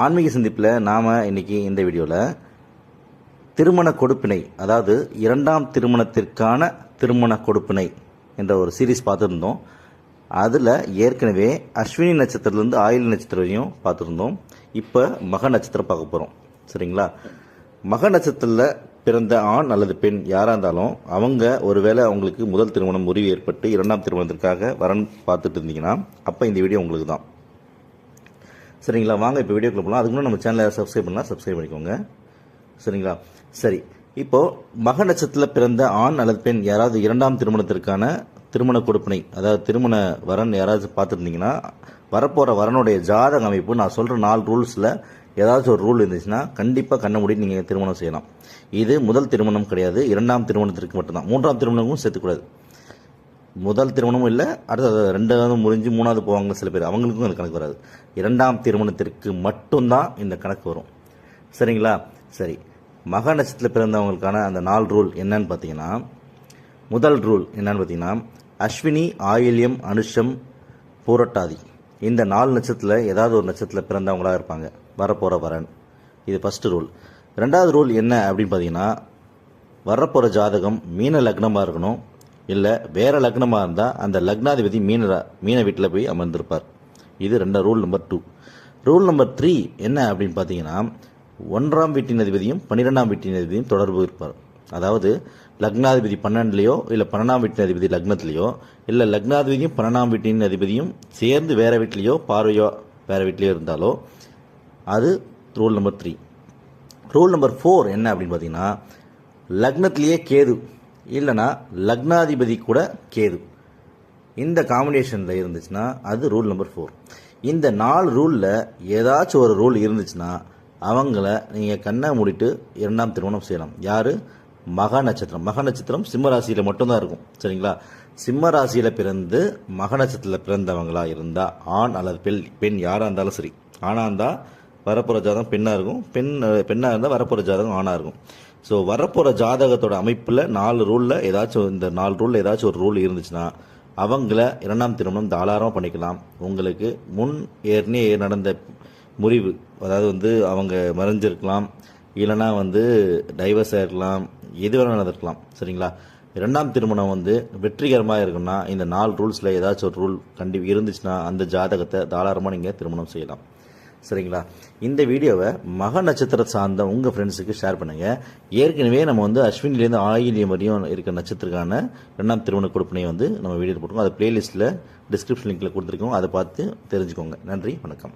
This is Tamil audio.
ஆன்மீக சந்திப்பில் நாம் இன்றைக்கி இந்த வீடியோவில் திருமண கொடுப்பினை, அதாவது இரண்டாம் திருமணத்திற்கான திருமண கொடுப்பினை என்ற ஒரு சீரீஸ் பார்த்துருந்தோம். அதில் ஏற்கனவே அஸ்வினி நட்சத்திரத்துலேருந்து ஆயில்ய நட்சத்திரம் வரையும் பார்த்துருந்தோம். இப்போ மக நட்சத்திரம் பார்க்க போகிறோம். சரிங்களா? மக நட்சத்திரத்தில் பிறந்த ஆண் அல்லது பெண் யாராக இருந்தாலும் அவங்க ஒருவேளை அவங்களுக்கு முதல் திருமணம் முறிவு ஏற்பட்டு இரண்டாம் திருமணத்திற்காக வரன் பார்த்துட்டு இருந்தீங்கன்னா அப்போ இந்த வீடியோ உங்களுக்கு தான். சரிங்களா? வாங்க இப்போ வீடியோக்குள்ள போகலாம். அதுக்கு முன்னாடி நம்ம சேனலை சப்ஸ்கிரைப் பண்ணலாம், சப்ஸ்கிரைப் பண்ணிக்கோங்க. சரிங்களா? சரி, இப்போது மக நட்சத்திரத்தில் பிறந்த ஆண் அல்லது பெண் யாராவது இரண்டாம் திருமணத்திற்கான திருமண கொடுப்பினை, அதாவது திருமண வரன் யாராவது பார்த்துருந்தீங்கன்னா வரப்போகிற வரனுடைய ஜாதக அமைப்பு நான் சொல்கிற 4 ரூல்ஸில் ஏதாச்சும் ஒரு ரூல் இருந்துச்சுன்னா கண்டிப்பாக கண்ண மூடி நீங்கள் திருமணம் செய்யலாம். இது முதல் திருமணம் கிடையாது, இரண்டாம் திருமணத்திற்கு மட்டும்தான். மூன்றாம் திருமணமும் சேர்த்துக்கூடாது. முதல் திருமணமும் இல்லை, அடுத்தது 2வது முடிஞ்சு 3வது போவாங்க சில பேர், அவங்களுக்கும் அந்த கணக்கு வராது. இரண்டாம் திருமணத்திற்கு மட்டும்தான் இந்த கணக்கு வரும். சரிங்களா? சரி, மக நட்சத்திரத்தில் பிறந்தவங்களுக்கான அந்த 4 ரூல் என்னன்னு பார்த்தீங்கன்னா, முதல் ரூல் என்னன்னு பார்த்தீங்கன்னா, அஸ்வினி, ஆயில்யம், அனுஷம், பூரட்டாதி இந்த 4 நட்சத்திரத்தில் ஏதாவது ஒரு நட்சத்திரத்தில் பிறந்தவங்களாக இருப்பாங்க வரப்போகிற வரன். இது ஃபஸ்ட்டு ரூல். 2வது ரூல் என்ன அப்படின்னு பார்த்தீங்கன்னா, வரப்போகிற ஜாதகம் மீன லக்னமாக இருக்கணும், இல்லை வேறு லக்னமாக இருந்தால் அந்த லக்னாதிபதி மீன வீட்டில் போய் அமர்ந்திருப்பார். இது ரூல் நம்பர் 2. ரூல் நம்பர் 3 என்ன அப்படின்னு பார்த்தீங்கன்னா, 1ஆம் வீட்டின் அதிபதியும் 12ஆம் வீட்டின் அதிபதியும் தொடர்பு இருப்பார். அதாவது லக்னாதிபதி 12லையோ இல்லை 12ஆம் வீட்டின் அதிபதி லக்னத்திலையோ இல்லை லக்னாதிபதியும் 12ஆம் வீட்டின் அதிபதியும் சேர்ந்து வேறு வீட்லேயோ பார்வையோ வேறு வீட்லேயோ இருந்தாலோ அது ரூல் நம்பர் 3. ரூல் நம்பர் 4 என்ன அப்படின்னு பார்த்தீங்கன்னா, லக்னத்திலேயே கேது இல்லைனா லக்னாதிபதி கூட கேது இந்த காம்பினேஷனில் இருந்துச்சுன்னா அது ரூல் நம்பர் 4. இந்த 4 ரூலில் ஏதாச்சும் ஒரு ரூல் இருந்துச்சுன்னா அவங்கள நீங்கள் கண்ணை மூடிட்டு இரண்டாம் திருமணம் செய்யலாம். யார்? மக நட்சத்திரம். மக நட்சத்திரம் சிம்ம ராசியில் மட்டும்தான் இருக்கும். சரிங்களா? சிம்ம ராசியில் பிறந்து மக நட்சத்திரத்தில் பிறந்தவங்களா இருந்தால் ஆண் அல்லது பெண் யாராக இருந்தாலும் சரி, ஆணாக இருந்தால் வரப்போகிற ஜாதகம் பெண்ணாக இருக்கும், பெண்ணாக இருந்தால் வரப்போகிற ஜாதகம் ஆணாக இருக்கும். ஸோ வரப்போகிற ஜாதகத்தோட அமைப்பில் 4 ரூலில் ஏதாச்சும் இந்த 4 ரூலில் ஏதாச்சும் ஒரு ரூல் இருந்துச்சுன்னா அவங்கள இரண்டாம் திருமணம் தாராளமாக பண்ணிக்கலாம். உங்களுக்கு ஏற்கனவே நடந்த முறிவு, அதாவது அவங்க மறைஞ்சிருக்கலாம், இல்லைனா டைவர்ஸாக இருக்கலாம், எது வேணாலும் நடந்திருக்கலாம். சரிங்களா? இரண்டாம் திருமணம் வெற்றிகரமாக இருக்குன்னா இந்த 4 ரூல்ஸில் ஏதாச்சும் ஒரு ரூல் இருந்துச்சுன்னா அந்த ஜாதகத்தை தாராளமாக நீங்கள் திருமணம் செய்யலாம். சரிங்களா? இந்த வீடியோவை மக நட்சத்திரம் சார்ந்த உங்கள் ஃப்ரெண்ட்ஸுக்கு ஷேர் பண்ணுங்கள். ஏற்கனவே நம்ம அஸ்வினிலேருந்து ஆயில்யம் வரையும் இருக்கிற நட்சத்திரக்கான இரண்டாம் திருமண கொடுப்பினை நம்ம வீடியோவில் போட்டுருக்கோம். அது பிளேலிஸ்ட்டில் டிஸ்கிரிப்ஷன் லிங்கில் கொடுத்துருக்கோம். அதை பார்த்து தெரிஞ்சுக்கோங்க. நன்றி, வணக்கம்.